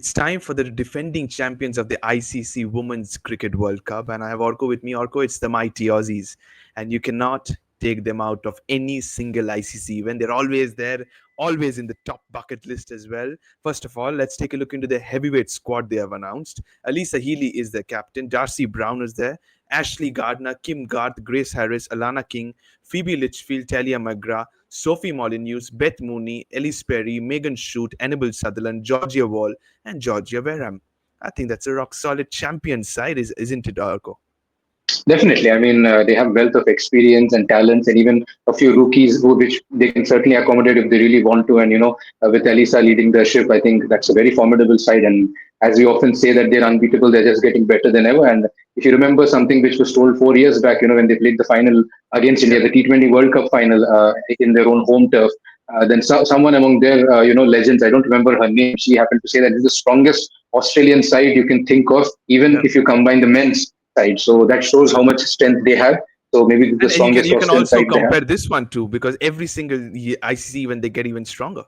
It's time for the defending champions of the ICC Women's Cricket World Cup, and I have Orko with me. Orko, it's the mighty Aussies, and you cannot take them out of any single ICC event. They're always there, always in the top bucket list as well. First of all, let's take a look into the heavyweight squad they have announced. Alyssa Healy is the captain, Darcie Brown is there, Ashleigh Gardner, Kim Garth, Grace Harris, Alana King, Phoebe Litchfield, Talia McGrath, Sophie Molineux, Beth Mooney, Ellyse Perry, Megan Schutt, Annabel Sutherland, Georgia Wall, and Georgia Wareham. I think that's a rock solid champion side, isn't it, Arco? Definitely. I mean, they have wealth of experience and talents, and even a few rookies which they can certainly accommodate if they really want to. And with Alyssa leading the ship, I think that's a very formidable side. And as we often say that they're unbeatable, they're just getting better than ever. And if you remember something which was told 4 years back, when they played the final against India, the T20 World Cup final in their own home turf. Then someone among their legends, I don't remember her name, she happened to say that it's the strongest Australian side you can think of, even if you combine the men's side. So that shows how much strength they have. So maybe the And you can strongest you can Australian also side they have. compare this one too, because every single ICC when they get even stronger.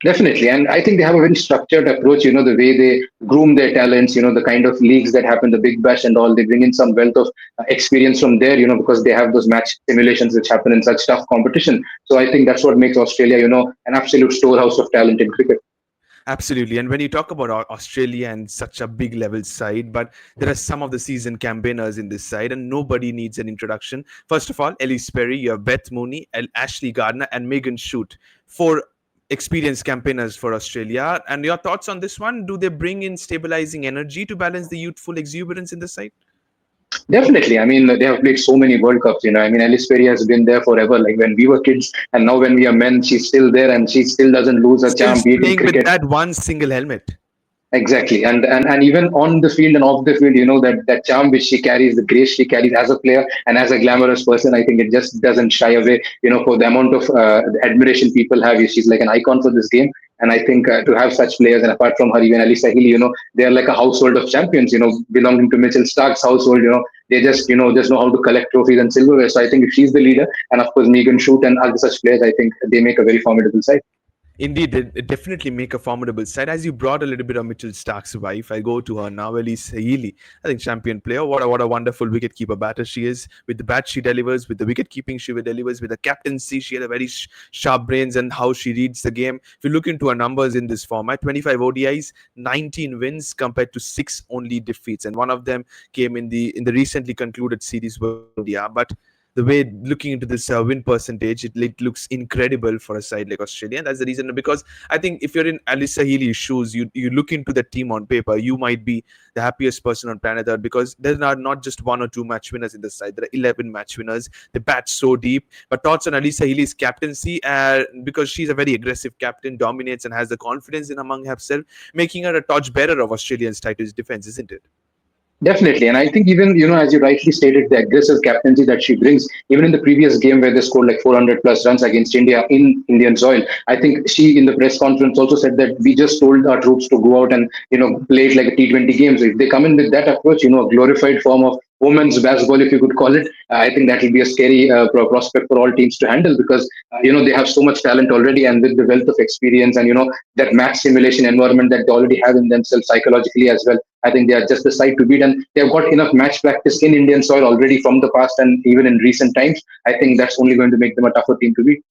Definitely. And I think they have a very structured approach, the way they groom their talents, the kind of leagues that happen, the Big Bash and all, they bring in some wealth of experience from there, because they have those match simulations which happen in such tough competition. So I think that's what makes Australia, an absolute storehouse of talent in cricket. Absolutely. And when you talk about Australia and such a big level side, but there are some of the seasoned campaigners in this side, and nobody needs an introduction. First of all, Ellyse Perry, you have Beth Mooney, Ashleigh Gardner, and Megan Schutt. Four experienced campaigners for Australia. And your thoughts on this one? Do they bring in stabilizing energy to balance the youthful exuberance in the side? Definitely. I mean, they have played so many World Cups. I mean, Ellyse Perry has been there forever. Like when we were kids, and now when we are men, she's still there, and she still doesn't lose a Still charm, be it in playing with cricket. that one single helmet. Exactly, and even on the field and off the field, that charm which she carries, the grace she carries as a player and as a glamorous person, I think it just doesn't shy away. For the amount of admiration people have, she's like an icon for this game. And I think to have such players, and apart from her, even Alyssa Healy, they are like a household of champions. Belonging to Mitchell Stark's household. They just know how to collect trophies and silverware. So I think if she's the leader, and of course Megan Schutt and other such players, I think they make a very formidable side. Indeed, they definitely make a formidable side. As you brought a little bit of Mitchell Stark's wife, I go to her now, Alyssa Healy. I think champion player. What a wonderful wicketkeeper-batter she is. With the bat, she delivers. With the wicket-keeping, she delivers. With the captaincy, she had a very sharp brains and how she reads the game. If you look into her numbers in this format, 25 ODIs, 19 wins compared to 6 only defeats, and one of them came in the recently concluded series with India. But the way looking into this win percentage, it looks incredible for a side like Australia. And that's the reason, because I think if you're in Alyssa Healy's shoes, you look into the team on paper, you might be the happiest person on planet Earth, because there are not just one or two match winners in the side. There are 11 match winners. They bat so deep. But thoughts on Alyssa Healy's captaincy, because she's a very aggressive captain, dominates and has the confidence in among herself, making her a torchbearer of Australia's titles defense, isn't it? Definitely. And I think even, as you rightly stated, the aggressive captaincy that she brings, even in the previous game where they scored like 400 plus runs against India in Indian soil, I think she in the press conference also said that we just told our troops to go out and, play it like a T20 game. So if they come in with that approach, a glorified form of women's basketball, if you could call it, I think that will be a scary prospect for all teams to handle, because, they have so much talent already, and with the wealth of experience and, that match simulation environment that they already have in themselves psychologically as well. I think they are just the side to beat, and they've got enough match practice in Indian soil already from the past and even in recent times. I think that's only going to make them a tougher team to beat.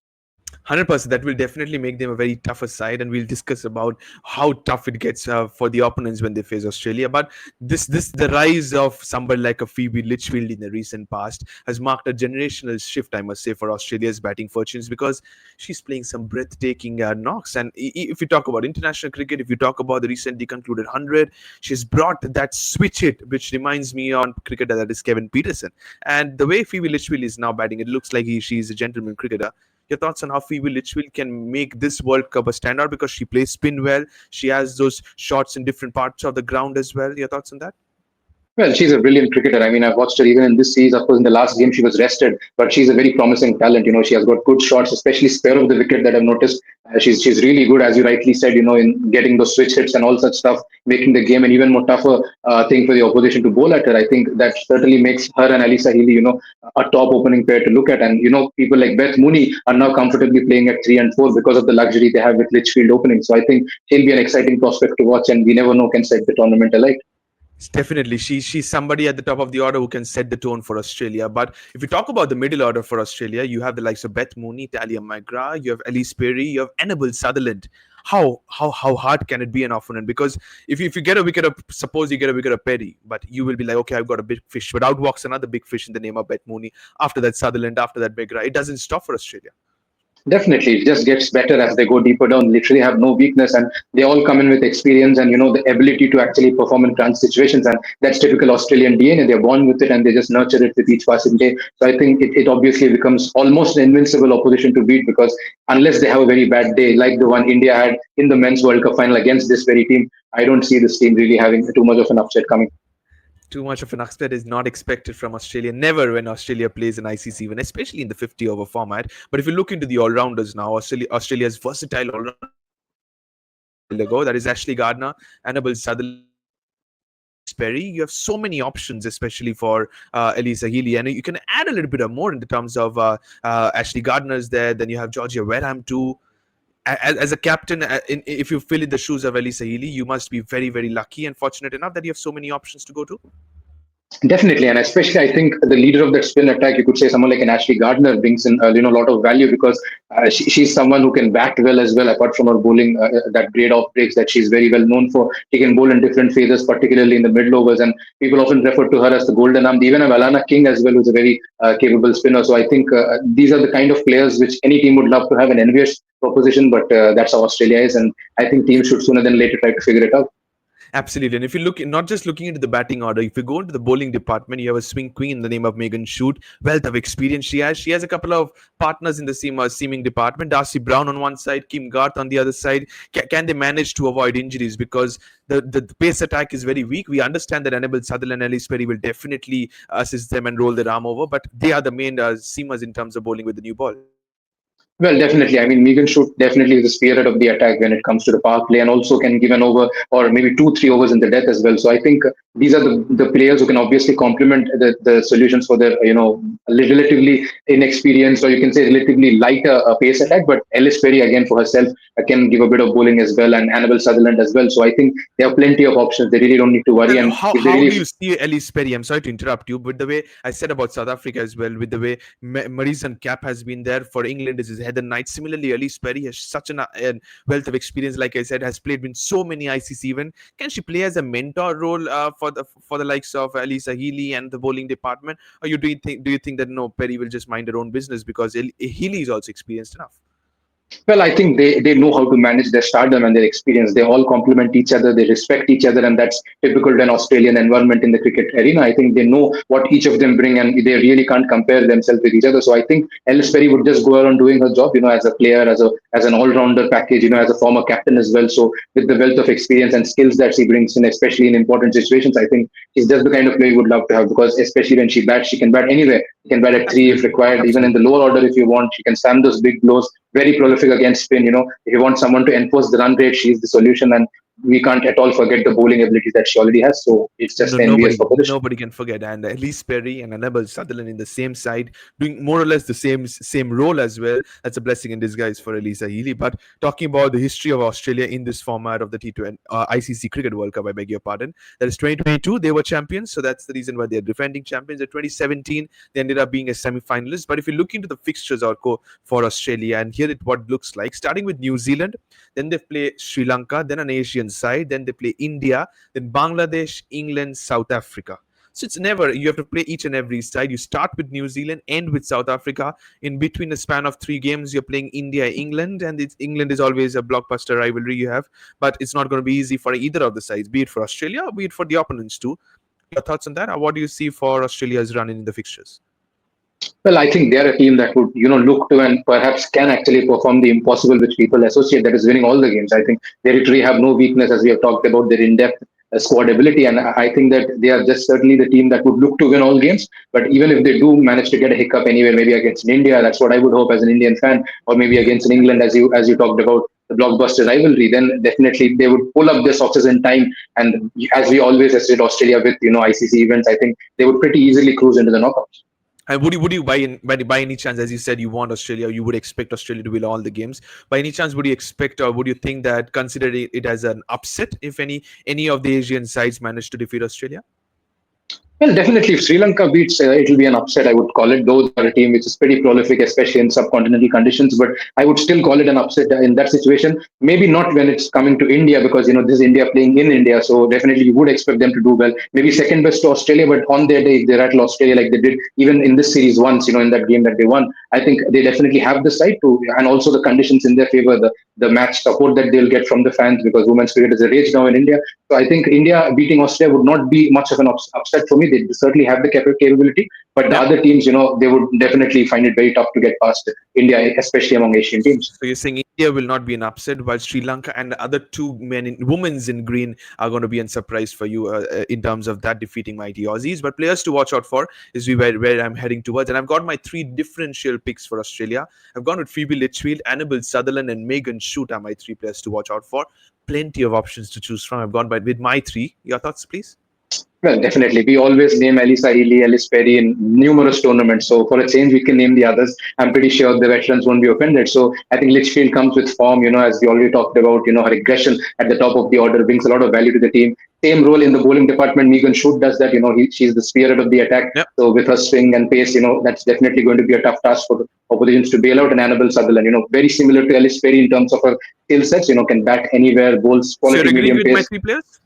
100%. That will definitely make them a very tougher side, and we'll discuss about how tough it gets for the opponents when they face Australia. But the rise of somebody like a Phoebe Litchfield in the recent past has marked a generational shift, I must say, for Australia's batting fortunes, because she's playing some breathtaking knocks. And if you talk about international cricket, if you talk about the recently concluded 100, she's brought that switch hit, which reminds me on cricketer that is Kevin Peterson. And the way Phoebe Litchfield is now batting, it looks like she's a gentleman cricketer. Your thoughts on how Phoebe Litchfield can make this World Cup a standout, because she plays spin well. She has those shots in different parts of the ground as well. Your thoughts on that? Well, she's a brilliant cricketer. I mean, I've watched her even in this series. Of course, in the last game she was rested, but she's a very promising talent. She has got good shots, especially spare of the wicket that I've noticed. She's really good, as you rightly said. In getting those switch hits and all such stuff, making the game an even more tougher thing for the opposition to bowl at her. I think that certainly makes her and Alyssa Healy, a top opening pair to look at. And people like Beth Mooney are now comfortably playing at 3 and 4 because of the luxury they have with Litchfield opening. So I think she'll be an exciting prospect to watch, and we never know can set the tournament alight. Definitely, she's somebody at the top of the order who can set the tone for Australia. But if you talk about the middle order for Australia, you have the likes of Beth Mooney, Talia McGrath, you have Ellyse Perry, you have Annabel Sutherland. How hard can it be an opponent? Because if you get a wicket of, suppose you get a wicket of Perry, but you will be like, okay, I've got a big fish, but out walks another big fish in the name of Beth Mooney. After that, Sutherland, after that, McGrath. It doesn't stop for Australia. Definitely, it just gets better as they go deeper down. Literally have no weakness, and they all come in with experience and the ability to actually perform in crunch situations. And that's typical Australian DNA. They're born with it, and they just nurture it with each passing day. So I think it obviously becomes almost an invincible opposition to beat, because unless they have a very bad day, like the one India had in the men's World Cup final against this very team, I don't see this team really having too much of an upset coming. Too much of an upset is not expected from Australia. Never when Australia plays an ICC even, especially in the 50 over format. But if you look into the all rounders now, Australia's versatile all rounder ago, that is Ashleigh Gardner, Annabel Sutherland, Ellyse Perry. You have so many options, especially for Alyssa Healy, and you can add a little bit of more in the terms of Ashleigh Gardner's there. Then you have Georgia Wareham too. As a captain, if you fill in the shoes of Alyssa Healy, you must be very, very lucky and fortunate enough that you have so many options to go to. Definitely, and especially I think the leader of that spin attack, you could say someone like an Ashleigh Gardner brings in a lot of value, because she's someone who can bat well as well. Apart from her bowling, that grade off breaks that she's very well known for, she can bowl in different phases, particularly in the middle overs, and people often refer to her as the golden arm. They even have Alana King as well, who's a very capable spinner. So I think these are the kind of players which any team would love to have, an envious proposition, but that's how Australia is, and I think teams should sooner than later try to figure it out. Absolutely. And if you look, not just looking into the batting order, if you go into the bowling department, you have a swing queen in the name of Megan Schutt. Wealth of experience she has. She has a couple of partners in the seaming department. Darcie Brown on one side, Kim Garth on the other side. Can they manage to avoid injuries? Because the pace attack is very weak. We understand that Annabel Sutherland and Ellyse Perry will definitely assist them and roll their arm over, but they are the main seamers in terms of bowling with the new ball. Well, definitely. I mean, Megan Schutt definitely is the spirit of the attack when it comes to the power play, and also can give an over or maybe 2, 3 overs in the death as well. So I think these are the players who can obviously complement the solutions for their, relatively inexperienced, or you can say relatively lighter pace attack. But Ellyse Perry, again, for herself, can give a bit of bowling as well, and Annabel Sutherland as well. So I think they have plenty of options. They really don't need to worry. And And how, if they how do really you see Ellyse Perry? I'm sorry to interrupt you, but the way I said about South Africa as well, with the way Marison Cap has been there for England is his Heather Knight. Similarly, Ellyse Perry has such a wealth of experience. Like I said, has played in so many ICC even. Can she play as a mentor role for the likes of Alyssa Healy and the bowling department? Or do you think that no, Perry will just mind her own business because Healy is also experienced enough? Well, I think they know how to manage their stardom and their experience. They all complement each other, they respect each other, and that's typical to an Australian environment in the cricket arena. I think they know what each of them bring, and they really can't compare themselves with each other. So I think Ellyse Perry would just go around doing her job, as a player, as an all-rounder package, as a former captain as well. So with the wealth of experience and skills that she brings in, especially in important situations, I think she's just the kind of player you would love to have, because especially when she bats, she can bat anywhere. She can bat at three if Absolutely, required, even in absolutely. the lower order if you want. She can slam those big blows, very prolific against spin. If you want someone to enforce the run rate, she's the solution. And we can't at all forget the bowling abilities that she already has. So it's just No, an envious proposition. nobody can forget. And Ellyse Perry and Annabel Sutherland in the same side, doing more or less the same role as well. That's a blessing in disguise for Alyssa Healy. But talking about the history of Australia in this format of the T20 ICC Cricket World Cup, I beg your pardon. That is 2022. They were champions, so that's the reason why they are defending champions. In 2017, they ended up being a semi-finalist. But if you look into the fixtures for Australia, and here it what looks like, starting with New Zealand, then they play Sri Lanka, then an Asian side, then they play India, then Bangladesh, England, South Africa. So it's never, you have to play each and every side. You start with New Zealand, end with South Africa. In between a span of 3 games, you're playing India, England, and England is always a blockbuster rivalry you have. But it's not going to be easy for either of the sides, be it for Australia or be it for the opponents too. Your thoughts on that? Or what do you see for Australia's run in the fixtures? Well, I think they're a team that would, look to and perhaps can actually perform the impossible which people associate, that is winning all the games. I think they literally have no weakness, as we have talked about. They're in depth. squad ability. And I think that they are just certainly the team that would look to win all games. But even if they do manage to get a hiccup anywhere, maybe against India, that's what I would hope as an Indian fan, or maybe against England, as you talked about the blockbuster rivalry, then definitely they would pull up their socks in time. And as we always associate Australia with ICC events, I think they would pretty easily cruise into the knockouts. And would you by any chance, as you said, you want Australia, you would expect Australia to win all the games. By any chance, would you expect or would you think that consider it as an upset if any of the Asian sides manage to defeat Australia? Well, definitely, if Sri Lanka beats, it'll be an upset, I would call it. Though they are a team which is pretty prolific, especially in subcontinental conditions, but I would still call it an upset in that situation. Maybe not when it's coming to India, because this is India playing in India, so definitely you would expect them to do well. Maybe second best to Australia, but on their day, if they rattle Australia like they did even in this series once, in that game that they won, I think they definitely have the side to, and also the conditions in their favor, the match support that they'll get from the fans, because women's cricket is a rage now in India. So I think India beating Australia would not be much of an upset for me. They certainly have the capability, but the Yeah. other teams, they would definitely find it very tough to get past India, especially among Asian teams. So you're saying India will not be an upset, while Sri Lanka and the other two women's in green are going to be a surprise for you in terms of that defeating mighty Aussies. But players to watch out for is where I'm heading towards, and I've got my three differential picks for Australia. I've gone with Phoebe Litchfield, Annabel Sutherland, and Megan Schutt are my three players to watch out for. Plenty of options to choose from. I've gone with my three. Your thoughts, please? Well, definitely. We always name Alyssa Healy, Ellyse Perry in numerous tournaments. So for a change, we can name the others. I'm pretty sure the veterans won't be offended. So I think Litchfield comes with form, as we already talked about, her aggression at the top of the order brings a lot of value to the team. Same role in the bowling department. Megan Schutt does that. She's the spirit of the attack. Yep. So with her swing and pace, that's definitely going to be a tough task for the oppositions to bail out. And Annabel Sutherland, very similar to Ellyse Perry in terms of her skill sets, can bat anywhere, bowls So you're quality agreeing medium with my pace. three players?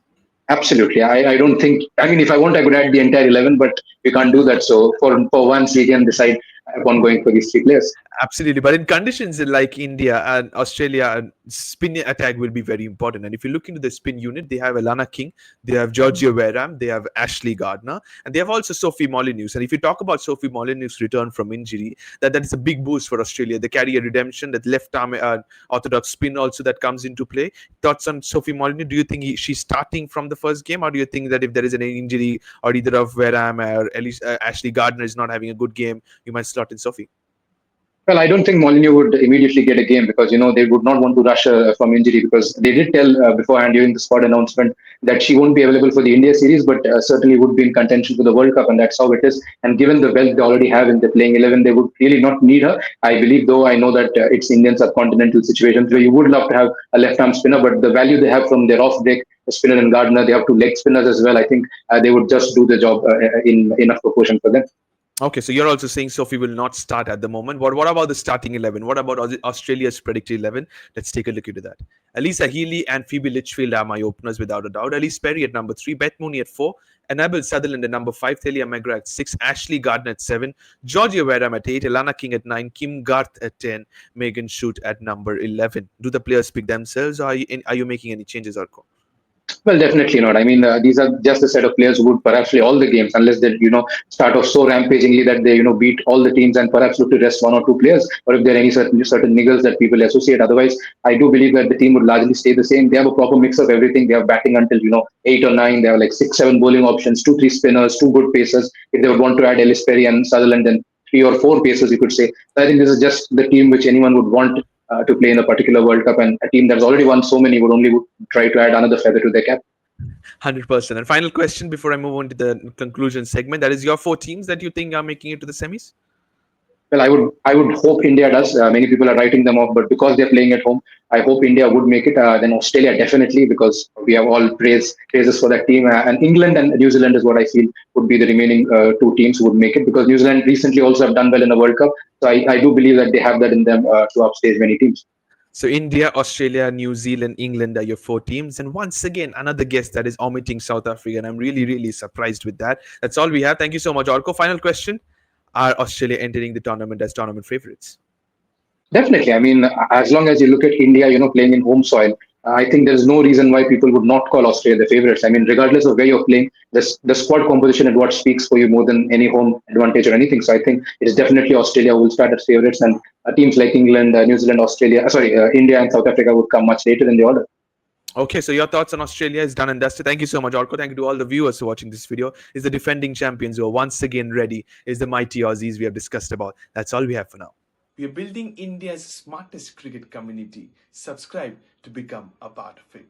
Absolutely. I don't think, I mean, if I want, I could add the entire 11, but we can't do that. So for once, we can decide upon going for these three players. Absolutely, but in conditions like India and Australia, spin attack will be very important. And if you look into the spin unit, they have Alana King, they have Georgia Wareham, they have Ashleigh Gardner, and they have also Sophie Molineux. And if you talk about Sophie Molineux' return from injury, that is a big boost for Australia. They carry a redemption, that left arm orthodox spin also that comes into play. Thoughts on Sophie Molineux? Do you think she's starting from the first game, or do you think that if there is an injury or either of Wareham or Ellyse, Ashleigh Gardner is not having a good game, you might slot in Sophie? Well, I don't think Molineux would immediately get a game, because they would not want to rush her from injury, because they did tell beforehand during the squad announcement that she won't be available for the India series, but certainly would be in contention for the World Cup, and that's how it is. And given the wealth they already have in the playing 11, they would really not need her. I believe, though, I know that it's Indian subcontinental situations where you would love to have a left-arm spinner, but the value they have from their off-break spinner and Gardner, they have two leg spinners as well. I think they would just do the job in enough proportion for them. Okay, so you're also saying Sophie will not start at the moment. What about the starting 11? What about Australia's predicted 11? Let's take a look into that. Alyssa Healy and Phoebe Litchfield are my openers without a doubt. Ellyse Perry at number 3, Beth Mooney at 4, Annabel Sutherland at number 5, Thalia McGrath at 6, Ashleigh Gardner at 7, Georgia Wareham at 8, Alana King at 9, Kim Garth at 10, Megan Schutt at number 11. Do the players pick themselves, or are you making any changes, Arko? Well, definitely not. I mean, these are just a set of players who would perhaps play all the games, unless they, start off so rampagingly that they, beat all the teams and perhaps look to rest one or two players, or if there are any certain niggles that people associate. Otherwise, I do believe that the team would largely stay the same. They have a proper mix of everything. They have batting until 8 or 9. They have like 6, 7 bowling options, 2, 3 spinners, 2 good pacers. If they would want to add Ellyse Perry and Sutherland, then 3 or 4 pacers, you could say. So I think this is just the team which anyone would want to play in a particular World Cup, and a team that's already won so many would only try to add another feather to their cap. 100%. And final question before I move on to the conclusion segment. That is your 4 teams that you think are making it to the semis? Well, I would hope India does. Many people are writing them off, but because they're playing at home, I hope India would make it. Then Australia definitely, because we have all praises for that team. And England and New Zealand is what I feel would be the remaining 2 teams who would make it, because New Zealand recently also have done well in the World Cup. So I do believe that they have that in them to upstage many teams. So India, Australia, New Zealand, England are your 4 teams. And once again, another guest that is omitting South Africa. And I'm really, really surprised with that. That's all we have. Thank you so much, Orko. Final question. Are Australia entering the tournament as tournament favorites? Definitely. I mean, as long as you look at India, playing in home soil, I think there's no reason why people would not call Australia the favorites. I mean, regardless of where you're playing, the squad composition is what speaks for you more than any home advantage or anything. So I think it's definitely Australia who will start as favorites, and teams like England, New Zealand, India and South Africa would come much later in the order. Okay, so your thoughts on Australia is done and dusted. Thank you so much, Orko. Thank you to all the viewers for watching this video. Is the defending champions who are once again ready? Is the mighty Aussies we have discussed about? That's all we have for now. We are building India's smartest cricket community. Subscribe to become a part of it.